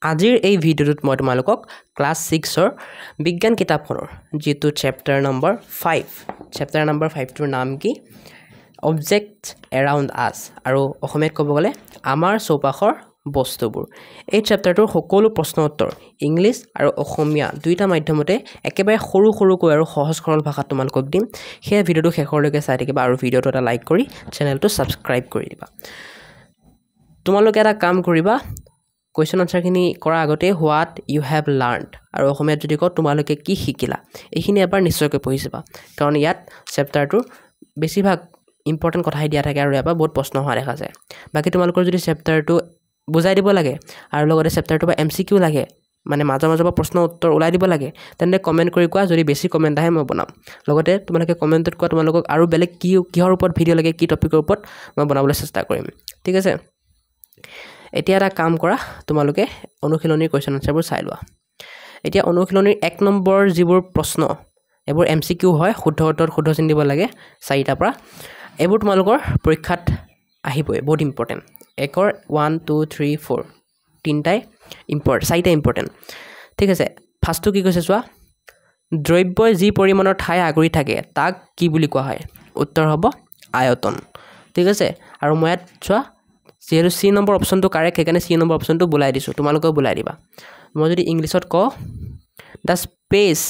আজিৰ এই ভিডিঅ'টোত মই তোমালোকক ক্লাছ 6 ৰ বিজ্ঞান কিতাপখনৰ যেটো চেপ্টাৰ নম্বৰ 5 টোৰ নাম কি অবজেক্টছ এৰাউণ্ড আছ আৰু অসমীয়াত ক'ব গ'লে আমাৰ চৌপাশৰ বস্তুবোৰ এই চেপ্টাৰটোৰ সকলো প্ৰশ্ন উত্তৰ ইংলিছ আৰু অসমীয়া দুইটা মাধ্যমতে একেবাৰে সৰু আৰু সহজ সৰল ভাষাত তোমালোকক দিম সেই ভিডিঅ'টো শেষলৈকে চাই থাকিবা আৰু ভিডিঅ'টো এটা লাইক কৰি চেনেলটো সাবস্ক্ৰাইব কৰি দিবা তোমালোকে এটা কাম কৰিবা question answer খিনি কৰা আগতে what you have learned আৰু অসমীয়াত যদি কও তোমালোকে কি শিকিলা এইখিনি এবাৰ নিশ্চয়কৈ পঢ়িছিবা কাৰণ ইয়াত চেপ্টাৰটো বেছিভাগ ইম্পৰ্টেন্ট কথাই দিয়া থাকে আৰু এবাৰ বহুত প্ৰশ্ন হোৱা দেখা যায় বাকি তোমালোকৰ যদি চেপ্টাৰটো বুজাই দিব লাগে আৰু লগতে চেপ্টাৰটো বা MCQ লাগে মানে মাজে প্ৰশ্ন উত্তৰ উলাই দিব লাগে তেন্তে কমেন্ট কৰি কোৱা যদি বেছি কমেন্ট আহে মই বনাম লগতে তোমালোকে কমেন্টত কোৱা তোমালোকক আৰু বেলেগ কিহৰ ওপৰত ভিডিও লাগে কি টপিকৰ ওপৰত মই বনাবলৈ চেষ্টা কৰিম ঠিক আছে এতিয়া এটা কাম কৰা তোমালোকে অনুশীলনীৰ কোৱেশ্চন আনসাৰবোৰ চাই লোৱা এতিয়া অনুশীলনীৰ 1 নম্বৰ যিবোৰ প্ৰশ্ন এবোৰ MCQ হয় শুদ্ধ উত্তৰ শুদ্ধ চিন দিব লাগে 4টা পৰা এবোৰ তোমালোকৰ পৰীক্ষাত আহিবই বহুত ইম্পৰ্টেন্ট একৰ 1 2 3 4 তিনটাই ইম্পৰ্টেন্ট 4টা ইম্পৰ্টেন্ট ঠিক আছে ফাৰ্ষ্টটো কি কৈছে চোৱা দ্ৰব্যই যি পৰিমাণৰ ঠাই আগুৰি থাকে তাক কি বুলি কোৱা হয় উত্তৰ হ'ব আয়তন ঠিক আছে আৰু মই ইয়াত চোৱা যেহেতু C নম্বৰ অপচনটো কাৰেক্ট সেইকাৰণে C নম্বৰ অপচনটো বুলাই দিছো তোমালোকেও বুলাই দিবা মই যদি ইংলিছত কও the space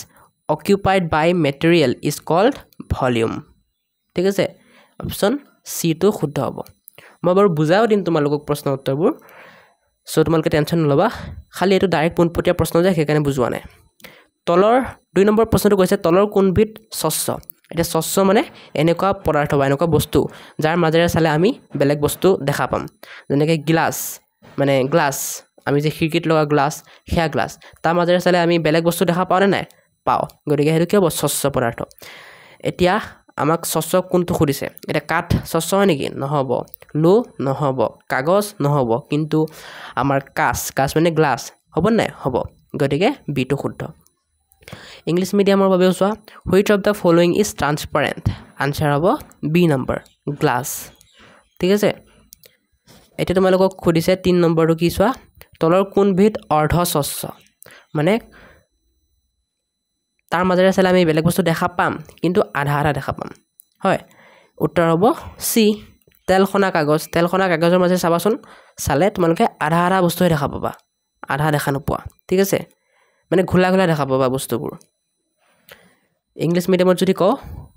occupied by material is called volume ঠিক আছে অপচন C টো শুদ্ধ হ'ব মই বাৰু বুজাও দিম তোমালোকক প্ৰশ্ন উত্তৰবোৰ সো তোমালোকে টেনচন নলবা খালি এটো ডাইৰেক্ট পোনপটীয়া প্ৰশ্ন যে সেইকাৰণে বুজোৱা নাই তলৰ 2 নম্বৰ প্ৰশ্নটো কৈছে তলৰ কোনবিধ স্বচ্ছ এটা স্বচ্ছ মানে এনেকুৱা পদাৰ্থ বা এনেকুৱা বস্তু যাৰ মাজেৰে চালে আমি বেলেগ বস্তু দেখা পাম যেনেকৈ গ্লাস মানে গ্লাস আমি যে খিৰকিত লগা গ্লাস হেয়া গ্লাস তাৰ মাজেৰে চালে আমি বেলেগ বস্তু দেখা পাও নে নাই পাও গতিকে হেতু কি হ'ব স্বচ্ছ পদাৰ্থ এতিয়া আমাক স্বচ্ছ কোনটো খুদিছে এটা কাঠ স্বচ্ছ হয় নেকি নহব লো নহব কাগজ নহব কিন্তু আমাৰ কাচ মানে গ্লাস হ'ব নাই হ'ব গতিকে বি টো শুদ্ধ English mediumৰ বাবে চোৱা which of the following is transparent answer হ'ব B number glass ঠিক আছে এটা তোমালোকক খুদিছে 3 নম্বৰটো কি চোৱা তলৰ কোনবিধ অৰ্ধ স্বচ্ছ মানে তাৰ মাজেৰে চালে আমি বেলেগ বস্তু দেখা পাম কিন্তু আধা দেখা পাম হয় উত্তৰ হ'ব C তেলখনা কাগজৰ মাজে চাবাচোন চালে তোমালোকে আধা বস্তুহে দেখা পাবা আধা দেখা নোপোৱা ঠিক আছে মানে ঘোলা দেখা পাবা বস্তুবোৰ ইংলিশ মিডিয়ামত যদি কও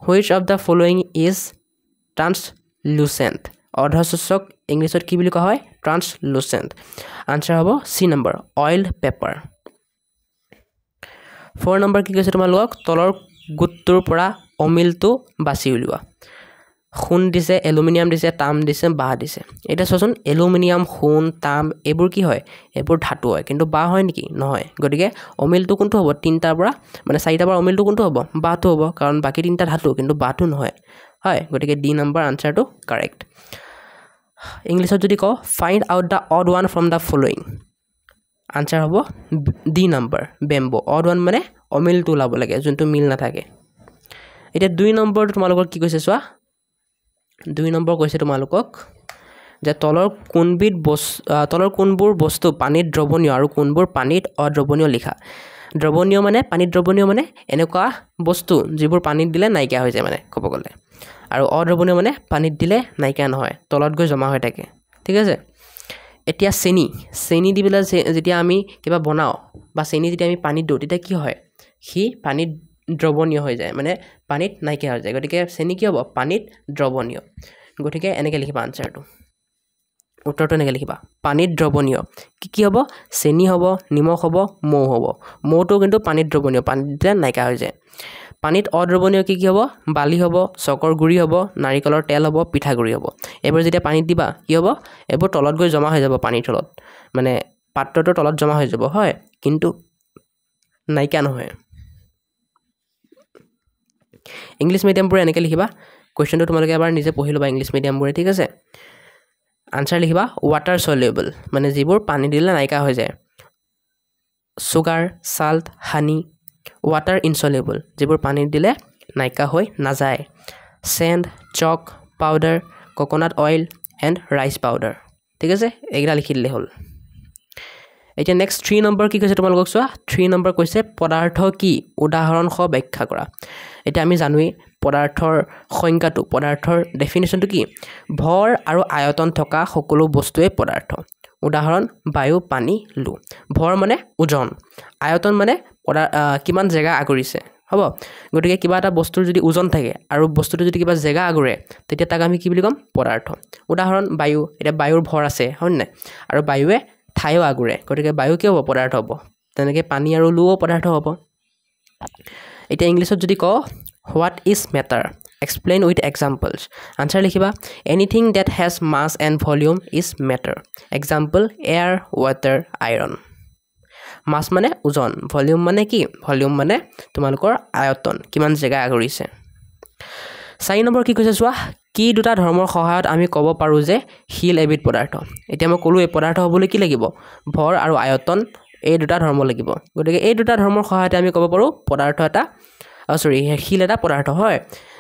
which of the following is translucent অৰ্ধস্বচ্ছক ইংলিছত কি বুলি কোৱা হয় translucent আনসাৰ হ'ব C number oil paper 4 number কি কৈছে তোমালোকক তলৰ গুটটোৰ পৰা অমিলটো বাছি উলিওৱা খুন দিছে এলুমিনিয়াম দিছে তাম দিছে বাহ দিছে এটা চোন এলুমিনিয়াম খুন তাম এবোৰ কি হয় এবোৰ ধাতু হয় কিন্তু বাহ হয় নেকি নহয় গতিকে অমিলটো কোনটো হ'ব 3টাৰ পৰা মানে 4টাৰ পৰা অমিলটো কোনটো হ'ব বাহটো হ'ব কাৰণ বাকি 3টা ধাতু কিন্তু বাহটো নহয় হয় গতিকে ডি নম্বৰ আনসাৰটো কাৰেক্ট ইংলিছত যদি কও find out the odd one from the following answer হ'ব D number bamboo odd one মানে অমিলটো ওলাব লাগে যোনটো মিল নাথাকে এটা 2 নম্বৰটো তোমালোকৰ কি কৈছে চোৱা 2 নম্বৰ কৈছে তোমালোকক যে তলৰ কোনবোৰ বস্তু পানীত দ্ৰৱণীয় আৰু কোনবোৰ পানীত অদ্ৰৱণীয় লিখা দ্ৰৱণীয় মানে পানীত দ্ৰৱণীয় মানে এনেকুৱা বস্তু যিবোৰ পানীত দিলে নাইকিয়া হৈ যায় মানে ক'ব গ'লে আৰু অদ্ৰৱণীয় মানে পানীত দিলে নাইকিয়া নহয় তলত গৈ জমা হৈ থাকে ঠিক আছে এতিয়া চেনি দি বিলা যেতিয়া আমি কিবা বনাও বা চেনি যেতিয়া আমি পানীত দিও তেতিয়া কি হয় হি পানীত দ্ৰৱণীয় হৈ যায় মানে পানীত নাইকিয়া হৈ যায় গতিকে চেনি কি হ'ব পানীত দ্ৰৱণীয় গতিকে এনেকৈ লিখিবা আনসাৰটো উত্তৰটো এনেকৈ লিখিবা পানীত দ্ৰৱণীয় কি হ'ব চেনি হ'ব নিমখ হ'ব মৌ হ'ব মৌটো কিন্তু পানীত দ্ৰৱণীয় পানীত দিলে নাইকিয়া হৈ যায় পানীত অদ্ৰৱণীয় কি হ'ব বালি হ'ব চকৰ গুৰি হ'ব নাৰিকলৰ তেল হ'ব পিঠাগুৰি হ'ব এবোৰ যেতিয়া পানীত দিবা কি হ'ব এবোৰ তলত গৈ জমা হৈ যাব পানীৰ তলত মানে পাত্ৰটোৰ তলত জমা হৈ যাব হয় কিন্তু নাইকিয়া নহয় ইংলিশ মিডিয়ামবোৰ এনেকৈ লিখিবা কোৱেশ্চনটো তোমালোকে এবাৰ নিজে পঢ়ি লবা ইংলিশ মিডিয়ামবোৰে ঠিক আছে আনসাৰ লিখিবা ওয়াটাৰ সলিউবল মানে যিবোৰ পানী দিলে নাইকিয়া হৈ যায় সুগাৰ সাল্ট হানি ওয়াটাৰ ইনসলিউবল যিবোৰ পানী দিলে নাইকিয়া হৈ নাযায় sand chalk powder coconut oil and rice powder ঠিক আছে এইগিলা লিখি দিলে হ'ল এতিয়া নেক্সট 3 নম্বৰ কি কৈছে তোমালোকক চোৱা 3 নম্বৰ কৈছে পদাৰ্থ কি উদাহৰণ সহ ব্যাখ্যা কৰা এতিয়া আমি জানোই পদাৰ্থৰ সংজ্ঞাটো পদাৰ্থৰ ডেফিনিশ্যনটো কি ভৰ আৰু আয়তন থকা সকলো বস্তুৱে পদাৰ্থ উদাহৰণ বায়ু পানী লু ভৰ মানে ওজন আয়তন মানে কিমান জায়গা আগৰিছে হ'ব গতিকে কিবা এটা বস্তুৰ যদি ওজন থাকে আৰু বস্তুটো যদি কিবা জায়গা আগৰে তেতিয়া তাক আমি কি বুলি কম পদাৰ্থ উদাহৰণ বায়ু এটা বায়ুৰ ভৰ আছে হয় নাই আৰু বায়ুৱে ঠাইও আগৰে গতিকে বায়ু কি হ'ব পদাৰ্থ হ'ব তেনেকৈ পানী আৰু লুও পদাৰ্থ হ'ব এতিয়া ইংলিছত যদি কওঁ what is matter explain with examples answer likhiba anything that has mass and volume is matter example air water iron mass mane ojon volume mane ki volume mane tumalokor ayoton kiman jega agoriছে 4 number কি কৈছে চোৱা কি দুটা ধৰ্মৰ সহায়ত আমি ক'ব পাৰো যে হিল এবিধ পদাৰ্থ এতিয়া মই ক'লো এই পদাৰ্থ হ'বলৈ কি লাগিব ভৰ আৰু আয়তন এই দুটা ধৰ্ম লাগিব গতিকে এই দুটা ধৰ্মৰ সহায়ত আমি ক'ব পাৰো পদাৰ্থ এটা হিল এটা পদাৰ্থ হয়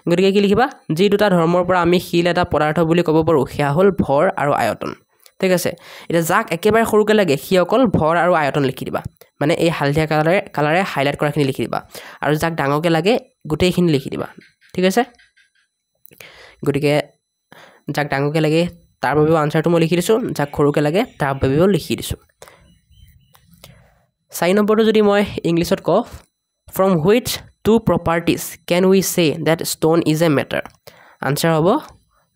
গতিকে কি লিখিবা যি দুটা ধৰ্মৰ পৰা আমি হিল এটা পদাৰ্থ বুলি ক'ব পাৰো সেয়া হ'ল ভৰ আৰু আয়তন ঠিক আছে এটা যাক একেবাৰে সৰুকে লাগে সি অকল ভৰ আৰু আয়তন লিখি দিবা মানে এই হালধীয়া কালাৰে হাইলাইট কৰাখিনি লিখি দিবা আৰু যাক ডাঙৰকে লাগে গোটেইখিনি লিখি দিবা ঠিক আছে গতিকে যাক ডাঙৰকে লাগে তাৰ বাবেও আনসাৰটো মই লিখি দিছো যাক সৰুকে লাগে তাৰ বাবেও লিখি দিছো 4 নম্বৰটো যদি মই ইংলিছত কওঁ from which two properties can we say that stone is a matter answer hobo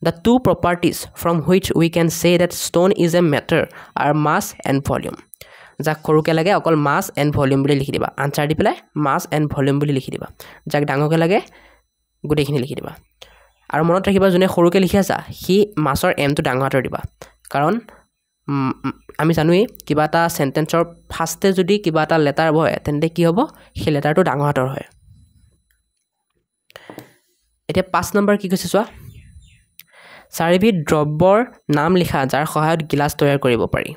the two properties from which we can say that stone is a matter are mass and volume jak khoruke lage okol mass and volume boli likhi diba answer di pelai mass and volume boli likhi diba jak dangoke lage gudei khini likhi diba aru monot rakhiba jone khoruke likhi asa hi massor m to dangator diba karon আমি জানোই কিবা এটা সেন্টেন্সৰ ফাৰ্স্টে যদি কিবা এটা letter বহে তেন্তে কি হ'ব সেই লেটাৰটো ডাঙৰ হাতৰ হয় এতিয়া 5 নম্বৰ কি কৈছে চোৱা চাৰিবিধ দ্ৰব্যৰ নাম লিখা যাৰ সহায়ত গিলাস তৈয়াৰ কৰিব পাৰি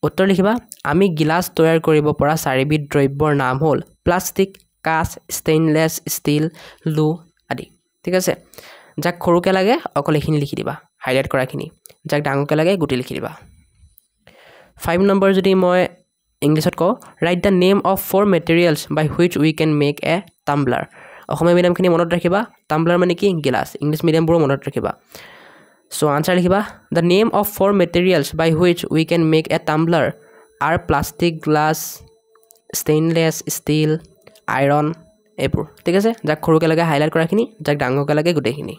উত্তৰ লিখিবা আমি গিলাস তৈয়াৰ কৰিব পৰা চাৰিবিধ দ্ৰব্যৰ নাম হ'ল প্লাষ্টিক কাঁচ ষ্টেইনলেছ ষ্টিল লু আদি ঠিক আছে যাক সৰুকে লাগে অকল এখিনি লিখি দিবা হাইলাইট কৰাখিনি যাক ডাঙৰকে লাগে গুটি লিখি দিবা 5 নম্বৰ যদি মই ইংলিছত কওঁ right the name of 4 materials by which we can make a tumbler অসমীয়া মিডিয়ামখিনি মনত ৰাখিবা টাম্বলাৰ মানে কি গিলাস ইংলিশ মিডিয়ামবোৰ মনত ৰাখিবা সো আনসাৰ লিখিবা the name of 4 materials by which we can make a tumbler are plastic glass stainless steel iron এইবোৰ ঠিক আছে যাক সৰুকে লাগে হাইলাইট কৰাখিনি যাক ডাঙৰকে লাগে গোটেইখিনি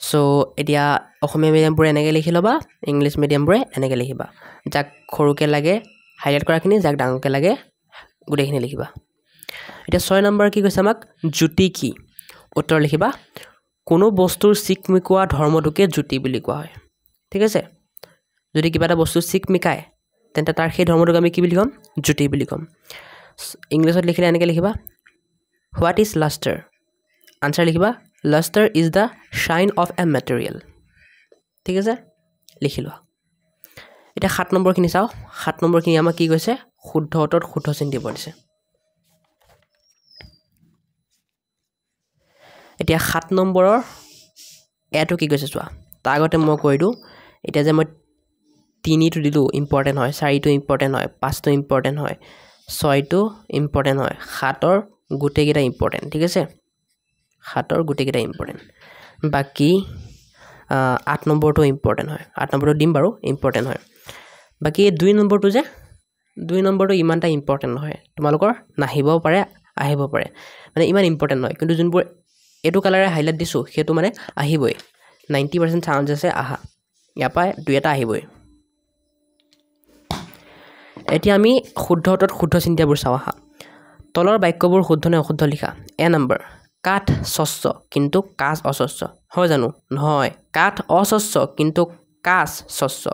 সো এতিয়া অসমীয়া মিডিয়ামবোৰ এনেকৈ লিখি ল'বা ইংলিশ মিডিয়ামবোৰে এনেকৈ লিখিবা যাক সৰুকে লাগে হাইলাইট কৰাখিনি যাক ডাঙৰকে লাগে গোটেইখিনি লিখিবা এতিয়া 6 নম্বৰ কি কৈছে আমাক জ্যোতি কি উত্তৰ লিখিবা কোনো বস্তুৰ চিকমিকোৱা ধৰ্মটোকে জ্যোতি বুলি কোৱা হয় ঠিক আছে যদি কিবা এটা বস্তু চিকমিকায় তেন্তে তাৰ সেই ধৰ্মটোক আমি কি বুলি ক'ম জ্যোতি বুলি ক'ম ইংলিছত লিখিলে এনেকৈ লিখিবা হোৱাট ইজ লাষ্টাৰ আনসাৰ লিখিবা luster is the shine of a material ঠিক আছে লিখি লোৱা এটা 7 নম্বৰ খিনি চাও 7 নম্বৰ খিনি আমাক কি কৈছে শুদ্ধ অতত শুদ্ধ চিন দিব দিছে এতিয়া 7 নম্বৰৰ এটো কি কৈছে চোৱা তাৰ আগতে মই কৈ দিও এটা যে মই 3 টো দিলো ইম্পৰ্টেন্ট হয় 4 টো ইম্পৰ্টেন্ট হয় 5 টো ইম্পৰ্টেন্ট হয় 6 টো ইম্পৰ্টেন্ট হয় 7 ৰ গুটেকেইটা ইম্পৰ্টেন্ট ঠিক আছে 7 ৰ গুটেকেইটা ইম্পৰ্টেন্ট বাকি 8 নম্বৰটো ইম্পৰ্টেন্ট হয় 8 নম্বৰটো দিম বাৰু ইম্পৰ্টেন্ট হয় বাকি 2 নম্বৰটো যে 2 নম্বৰটো ইমানটা ইম্পৰ্টেন্ট নহয় তোমালোকৰ নাহিবও পাৰে আহিব পাৰে মানে ইমান ইম্পৰ্টেন্ট নহয় কিন্তু যোনবোৰ এটো কালাৰে হাইলাইট দিছো হেতু মানে আহিবই 90% চান্স আছে আহা ইয়াপাই দুই এটা আহিবই এতিয়া আমি শুদ্ধ অতত শুদ্ধ চিন্তাবোৰ চাও আহা তলৰ বাক্যবোৰ শুদ্ধ নে অশুদ্ধ লিখা এ নম্বৰ কাঠ শস্য কিন্তু কাঁচ অশস্য হয় জানো নহয় কাঠ অশস্য কিন্তু কাঁচ শস্য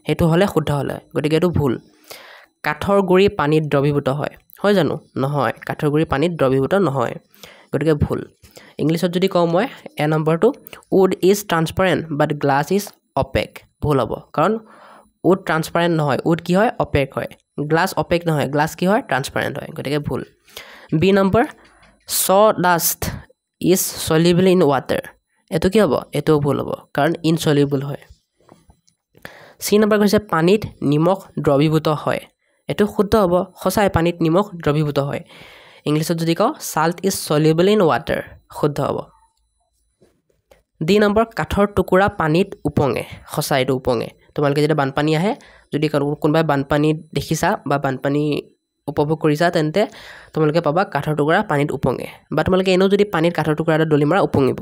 হেতু হলে শুদ্ধ হলে গতিকে এটো ভুল কাঠৰ গুৰি পানীত দ্ৰৱীভূত হয় জানো নহয় কাঠৰ গুৰি পানীত দ্ৰৱীভূত নহয় গতিকে ভুল ইংলিছত যদি কওঁ মই এ নম্বৰটো wood is transparent but glass is opaque ভুল হ'ব কাৰণ wood transparent নহয় wood কি হয় opaque হয় glass opaque নহয় glass কি হয় transparent হয় গতিকে ভুল B number sawdust is soluble in water এটো কি হ'ব এটো ভুল হ'ব কাৰণ insoluble হয় সি নম্বৰ কৈছে পানীত নিমখ দ্ৰৱীভূত হয় এটো শুদ্ধ হ'ব সঁচাই পানীত নিমখ দ্ৰৱীভূত হয় ইংলিছত যদি কওঁ salt is soluble in water শুদ্ধ হ'ব ডি নম্বৰ কাঠৰ টুকুৰা পানীত উপঙে সঁচাই এটো উপঙে তোমালোকে যেতিয়া বানপানী আহে যদি কোনোবাই বানপানী দেখিছা বা বানপানী উপভোগ কৰিছা তেন্তে তোমালোকে পাবা কাঠৰ টুকুৰা পানীত উপঙে বা তোমালোকে এনেও যদি পানীত কাঠৰ টুকুৰা এটা দলি মাৰা উপঙিব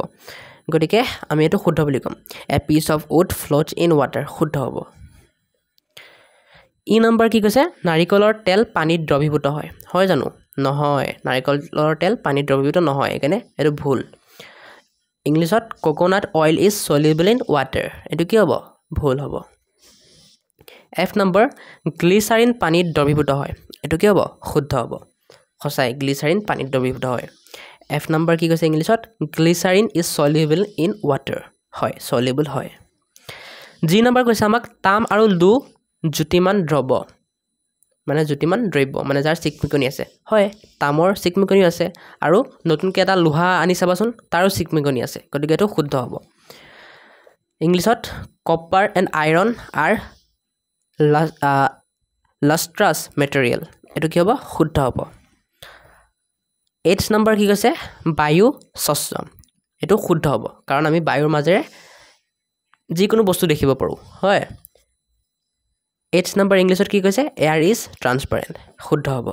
গতিকে আমি এটো শুদ্ধ বুলি ক'ম a piece of wood floats in water শুদ্ধ হ'ব ই নম্বৰ কি কৈছে নাৰিকলৰ তেল পানীত দ্ৰৱীভূত হয় হয় জানো নহয় নাৰিকলৰ তেল পানীত দ্ৰৱীভূত নহয় একানে এটো ভুল ইংলিছত coconut oil is soluble in water এটো কি হ'ব ভুল হ'ব F নম্বৰ গ্লিচাৰিন পানীত দ্ৰৱীভূত হয় এটো কি হ'ব শুদ্ধ হ'ব সঁচাই গ্লিচাৰিন পানীত দ্ৰৱীভূত হয় F নম্বৰ কি কৈছে ইংলিছত glycerine is soluble in water হয় soluble হয় G নম্বৰ কৈছে আমাক তাম আৰু লু জ্যোতিমান দ্ৰব্য মানে জ্যোতিমান দ্ৰব্য মানে যাৰ চিকমিকনি আছে হয় তামৰ চিকমিকনি আছে আৰু নতুনকৈ এটা লোহা আনি চাবাচোন তাৰো চিকমিকনি আছে গতিকে এটো শুদ্ধ হ'ব ইংলিছত copper and iron R lustrous material এটো কি হ'ব শুদ্ধ হ'ব 8 নম্বৰ কি কৈছে বায়ু স্বচ্ছ এটো শুদ্ধ হ'ব কাৰণ আমি বায়ুৰ মাজেৰে যিকোনো বস্তু দেখিব পাৰো হয় 8 নম্বৰ ইংলিছত কি কৈছে air is transparent শুদ্ধ হ'ব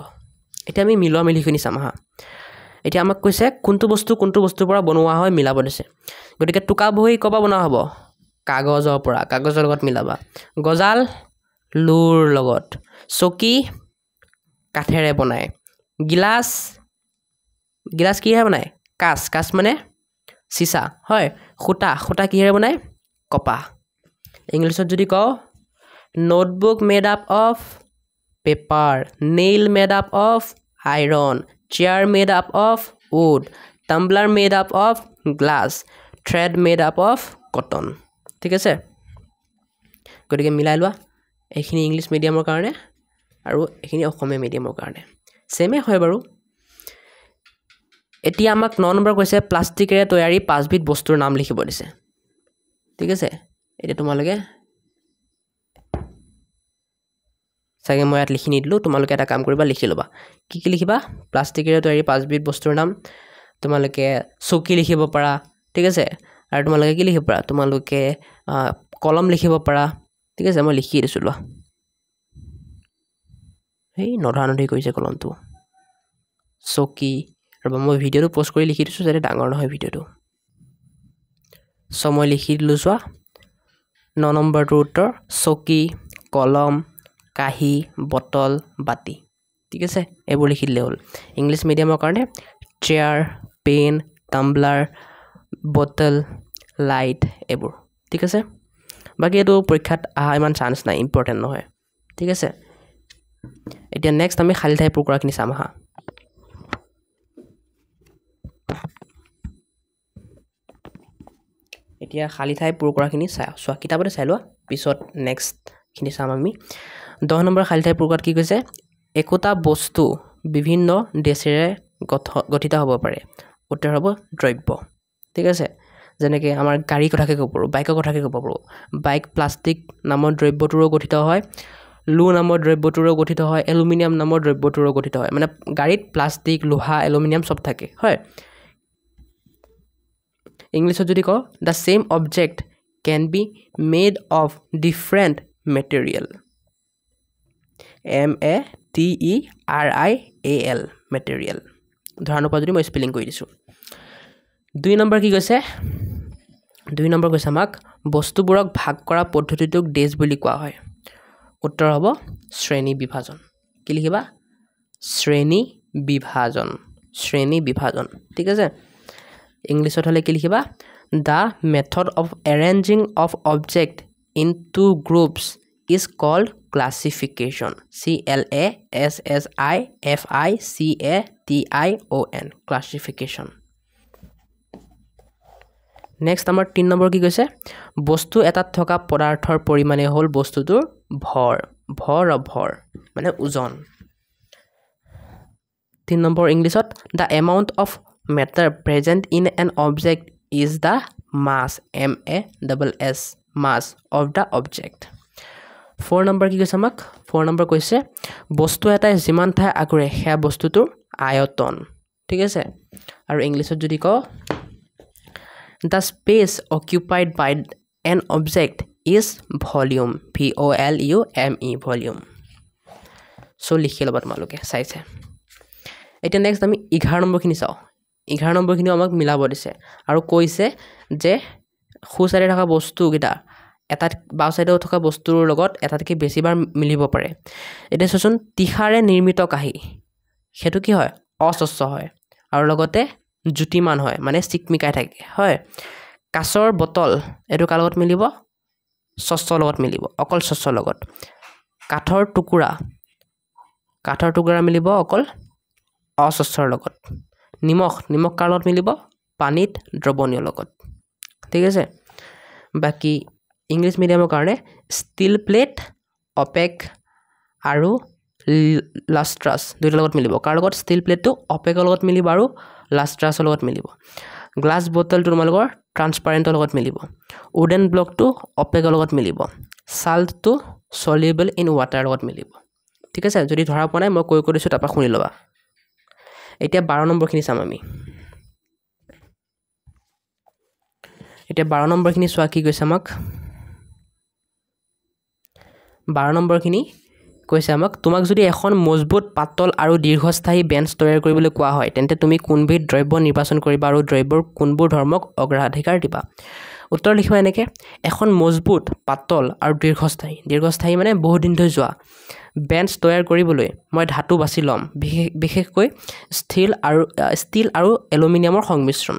এতিয়া আমি মিলোৱা মিলিখিনি চাম হা এতিয়া আমাক কৈছে কোনটো বস্তুৰ পৰা বনোৱা হয় মিলাব দিছে গতিকে টুকা বহি কবা বনোৱা হ'ব কাগজৰ পৰা কাগজৰ লগত মিলাবা গজাল লুৰ লগত চকী কাঠেৰে বনায় গিলাস কিহে বনায় কাচ মানে চিসা হয় খুটা কিহেৰে বনায় কপা ইংলিছত যদি কওঁ notebook made up of paper nail made up of iron chair made up of wood tumbler made up of glass thread made up of cotton ঠিক আছে গতিকে মিলাই লোৱা এইখিনি ইংলিশ মিডিয়ামৰ কাৰণে আৰু এইখিনি অসমীয়া মিডিয়ামৰ কাৰণে সেমে হয় বাৰু এতিয়া আমাক 9 নম্বৰ কৈছে প্লাষ্টিকেৰে তৈয়াৰী 5 বিধ বস্তুৰ নাম লিখিব দিছে ঠিক আছে এতিয়া তোমালোকে সাগে মই ইয়াত লিখি নিদিলো তোমালোকে এটা কাম কৰিবা লিখি লবা কি লিখিবা প্লাষ্টিকেৰে তৈয়াৰী 5 বিধ বস্তুৰ নাম তোমালোকে চকী লিখিব পাৰা ঠিক আছে আৰু তোমালোকে কি লিখিব পাৰা তোমালোকে কলম লিখিব পাৰা ঠিক আছে মই লিখি দিছো লোৱা এই নধানধি কৈছে কলমটো চকী আৰু মই ভিডিওটো পোষ্ট কৰি লিখি দিছো যাতে ডাঙৰ নহয় ভিডিওটো সো মই লিখি দিলো চোৱা 9 নম্বৰটোৰ উত্তৰ চকী কলম কাহি বটল বাটি ঠিক আছে এবোৰ লিখি দিলে হ'ল ইংলিশ মিডিয়ামৰ কাৰণে chair pen tumbler bottle light এবোৰ ঠিক আছে বাকি এটো পৰীক্ষাত আহা ইমান চান্স নাই ইম্পৰ্টেন্ট নহয় ঠিক আছে এতিয়া নেক্সট আমি খালি ঠাই পূৰ কৰাখিনি চাম হা এতিয়া খালি ঠাই পূৰ কৰাখিনি চোৱা কিতাপতে চাই লোৱা পিছত নেক্সট খিনি চাম আমি 10 নম্বৰ খালি ঠাই পূৰ কৰাত কি কৈছে একোটা বস্তু বিভিন্ন দেশেৰে গঠিত হ'ব পাৰে উত্তৰ হ'ব দ্ৰব্য ঠিক আছে যেনেকৈ আমাৰ গাড়ী কথাকে ক'ব পাৰো বাইকৰ কথাকে ক'ব পাৰো বাইক প্লাষ্টিক নামৰ দ্ৰব্যটোৰো গঠিত হয় লু নামৰ দ্ৰব্যটোৰো গঠিত হয় এলুমিনিয়াম নামৰ দ্ৰব্যটোৰো গঠিত হয় মানে গাড়ীত প্লাষ্টিক লোহা এলুমিনিয়াম সব থাকে হয় ইংলিছত যদি কওঁ the same object can be made of different material material material ধৰণৰ পৰা যদি মই স্পেলিং কৰি দিছো 2 নম্বৰ কি কৈছে 2 নম্বৰ কৈছে আমাক বস্তুবোৰক ভাগ কৰা পদ্ধতিটোক ডেজ বুলি কোৱা হয় উত্তৰ হ'ব শ্ৰেণী বিভাজন কি লিখিবা শ্ৰেণী বিভাজন ঠিক আছে ইংলিছত হলে কি লিখিবা the method of arranging of object into groups is called classification classification classification next আমাৰ 3 নম্বৰ কি কৈছে বস্তু এটাত থকা পদাৰ্থৰ পৰিমাণে হ'ল বস্তুটোৰ ভৰ মানে ওজন 3 নম্বৰ ইংলিছত the amount of matter present in an object is the mass mass of the object 4 number কি কৈছে আমাক 4 নম্বৰ কৈছে বস্তু এটাই যিমান ঠাই আগুৰে সেয়া বস্তুটোৰ আয়তন ঠিক আছে আৰু ইংলিছত যদি কওঁ the space occupied by an object is volume VOLUME volume so লিখি ল'বা তোমালোকে চাইছে এতিয়া নেক্সট আমি 11 নম্বৰখিনি চাওঁ 11 নম্বৰখিনি আমাক মিলাব দিছে আৰু কৈছে যে খু চাইডে থকা বস্তুকেইটা এটা বাও সাইডে থকা বস্তুৰ লগত এটাতকৈ বেছিবাৰ মিলিব পাৰে এতিয়া চোন তিখাৰে নিৰ্মিত কাহি হেতু কি হয় অস্বচ্ছ হয় আৰু লগতে জুটিমান হয় মানে চিকমিকাই থাকে হয় কাছৰ বটল এটো কাৰ লগত মিলিব স্বচ্ছ লগত মিলিব অকল স্বচ্ছ লগত কাঠৰ টুকুৰা মিলিব অকল অস্বচ্ছৰ লগত নিমখ কাৰ লগত মিলিব পানীত দ্ৰৱণীয় লগত ঠিক আছে বাকি ইংলিছ মিডিয়ামৰ কাৰণে ষ্টিল প্লেট অপেক আৰু লাষ্ট্ৰাছ দুইটা লগত মিলিব কাৰ লগত ষ্টিল প্লেটটো অপেকৰ লগত মিলিব আৰু লাষ্ট্ৰাছৰ লগত মিলিব গ্লাছ বটলটো তোমালোকৰ ট্ৰান্সপাৰেণ্টৰ লগত মিলিব উডেন ব্লকটো অপেকৰ লগত মিলিব সাল্টটো সলিউবল ইন ওয়াটাৰ লগত মিলিব ঠিক আছে যদি ধৰা পোৱা নাই মই কৈ দিছো তাৰপা শুনি লবা এতিয়া 12 নম্বৰখিনি চাম আমি এতিয়া 12 নম্বৰখিনি চোৱা কি কৈছে আমাক 12 নম্বৰখিনি কৈছে আমাক তোমাক যদি এখন মজবুত পাতল আৰু দীৰ্ঘস্থায়ী বেঞ্চ তৈয়াৰ কৰিবলৈ কোৱা হয় তেন্তে তুমি কোনবিধ দ্ৰব্য নিৰ্বাচন কৰিবা আৰু দ্ৰব্যৰ কোনবোৰ ধৰ্মক অগ্ৰাধিকাৰ দিবা উত্তৰ লিখিবা এনেকে এখন মজবুত পাতল আৰু দীৰ্ঘস্থায়ী মানে বহুত দিন ধৰি যোৱা বেঞ্চ তৈয়াৰ কৰিবলৈ মই ধাতু বাছি লম বিশেষকৈ ষ্টীল আৰু এলুমিনিয়ামৰ সংমিশ্ৰণ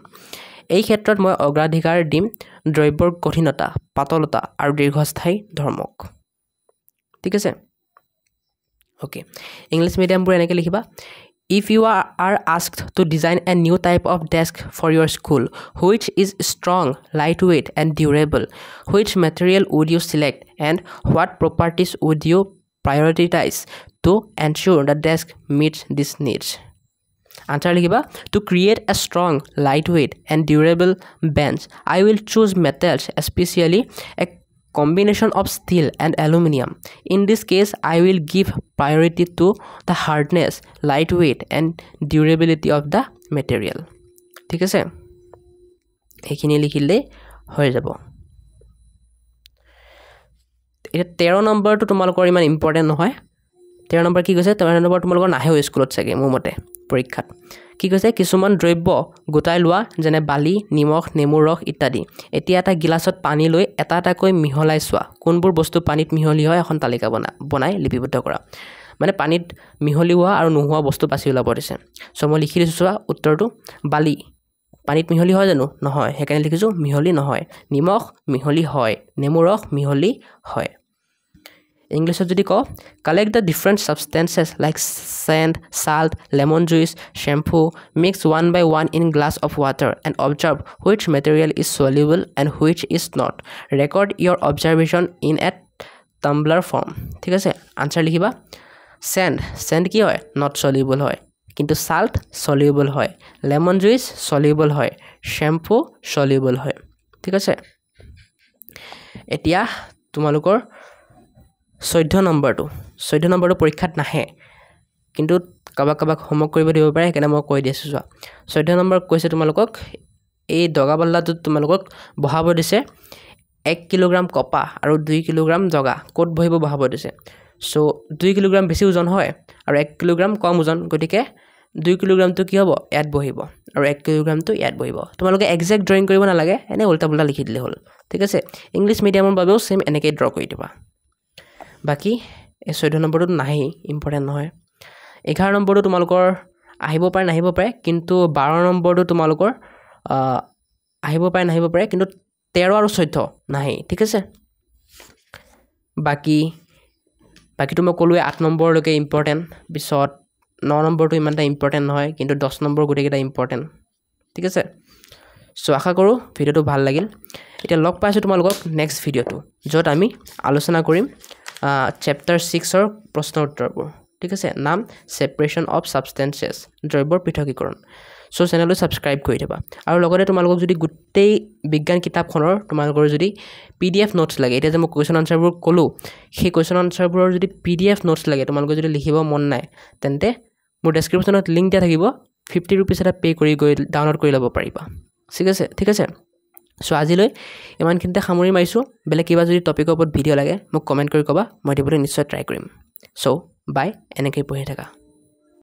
এই ক্ষেত্ৰত মই অগ্ৰাধিকাৰ দিম দ্ৰব্যৰ কঠিনতা পাতলতা আৰু দীৰ্ঘস্থায়ী ধৰ্মক ঠিক আছে Okay, English medium board enake likhiba. If you are asked to design a new type of desk for your school, which is strong, lightweight, and durable, which material would you select, and what properties would you prioritize to ensure the desk meets these needs? Answer likhiba. To create a strong, lightweight, and durable bench, I will choose metals, especially a combination of steel and aluminum. In this case, I will give priority to the hardness, lightweight, and durability of the material. ঠিক আছে এইখিনি লিখিলে হৈ যাব এটা 13 নম্বৰটো তোমালোকৰ ইমান ইম্পৰ্টেন্ট নহয় 13 নম্বৰ কি কৈছে 13 নম্বৰ তোমালোকৰ নাহে স্কুলত চাগে মোৰ মতে পৰীক্ষাত কি কৈছে কিছুমান দ্ৰব্য গোটাই লোৱা যেনে বালি নিমখ নেমুৰ ৰস ইত্যাদি এতিয়া এটা গিলাসত পানী লৈ এটাকৈ মিহলাই চোৱা কোনবোৰ বস্তু পানীত মিহলি হয় এখন তালিকা বনাই লিপিবদ্ধ কৰা মানে পানীত মিহলি হোৱা আৰু নোহোৱা বস্তু বাছি ওলাব দিছে সো মই লিখি দিছো চোৱা উত্তৰটো বালি পানীত মিহলি হয় জানো নহয় হেকানে লিখিছো মিহলি নহয় নিমখ মিহলি হয় নেমুৰ ৰস মিহলি হয় English যদি কও collect the different substances like sand salt lemon juice shampoo mix one by one in glass of water and observe which material is soluble and which is not record your observation in a tumbler form ঠিক আছে answer লিখিবা sand কি হয় not soluble হয় কিন্তু salt soluble হয় lemon juice soluble হয় shampoo soluble হয় ঠিক আছে এতিয়া তোমালোকৰ 14 নম্বৰটো পৰীক্ষাত নাহে কিন্তু কাবাক হোমৱৰ্ক কৰিব দিব পাৰে কেনে মই কৈ দিছো 14 নম্বৰ কৈছে তোমালোকক এই দগাবল্লাটো তোমালোকক বহাব দিছে 1 কিলোগ্ৰাম কপা আৰু 2 কিলোগ্ৰাম জগা কোট বহাব দিছে সো 2 কিলোগ্ৰাম বেছি ওজন হয় আৰু 1 কিলোগ্ৰাম কম ওজন গতিকে 2 কিলোগ্ৰামটো কি হ'ব ইয়াত বহিব আৰু 1 কিলোগ্ৰামটো ইয়াত বহিব তোমালোকে এক্সাক্ট ড্ৰয়িং কৰিব নালাগে এনে উল্টা পুল্টা লিখি দিলে হ'ল ঠিক আছে ইংলিশ মিডিয়ামৰ বাবেও সেম এনেকৈ ড্ৰ কৰি দিবা বাকি 14 নম্বৰটো নাহি ইম্পৰ্টেন্ট নহয় 11 নম্বৰটো তোমালোকৰ আহিব পাৰে নাহিব পাৰে কিন্তু 12 নম্বৰটো তোমালোকৰ আহিব পাৰে নাহিব পাৰে কিন্তু 13 আৰু 14 নাহি ঠিক আছে বাকি মই কলোৱে 8 নম্বৰলৈকে ইম্পৰ্টেন্ট পিছত 9 নম্বৰটো ইমানটা ইম্পৰ্টেন্ট নহয় কিন্তু 10 নম্বৰ গুটেকেটা ইম্পৰ্টেন্ট ঠিক আছে সো আশা কৰো ভিডিওটো ভাল লাগিল এতিয়া লগ পাইছো তোমালোকক নেক্সট ভিডিওটো যত আমি আলোচনা কৰিম chapter 6 or প্ৰশ্ন উত্তৰবোৰ ঠিক আছে নাম separation of substances দ্ৰব্যৰ পৃথকীকৰণ সো চেনেলটো সাবস্ক্ৰাইব কৰি দিবা আৰু লগতে তোমালোকক যদি গোটেই বিজ্ঞান কিতাপখনৰ তোমালোকৰ যদি PDF নোটছ লাগে এটা যে মই কোৱেশ্চন আনসাৰবোৰ ক'লো সেই কোৱেশ্চন আনসাৰবোৰৰ যদি PDF নোটছ লাগে তোমালোকে যদি লিখিব মন নাই তেন্তে মোৰ ডেসক্ৰিপচনত লিংক দিয়া থাকিব 50 रुपीस এটা পে কৰি গৈ ডাউনলোড কৰি ল'ব পাৰিবা ঠিক আছে সো আজিলৈ ইমানখিনিতে সামৰি মাৰিছো বেলেগ কিবা যদি টপিকৰ ওপৰত ভিডিঅ' লাগে মোক কমেন্ট কৰি ক'বা মই দিবলৈ নিশ্চয় ট্ৰাই কৰিম সো বাই এনেকৈ পঢ়ি থাকা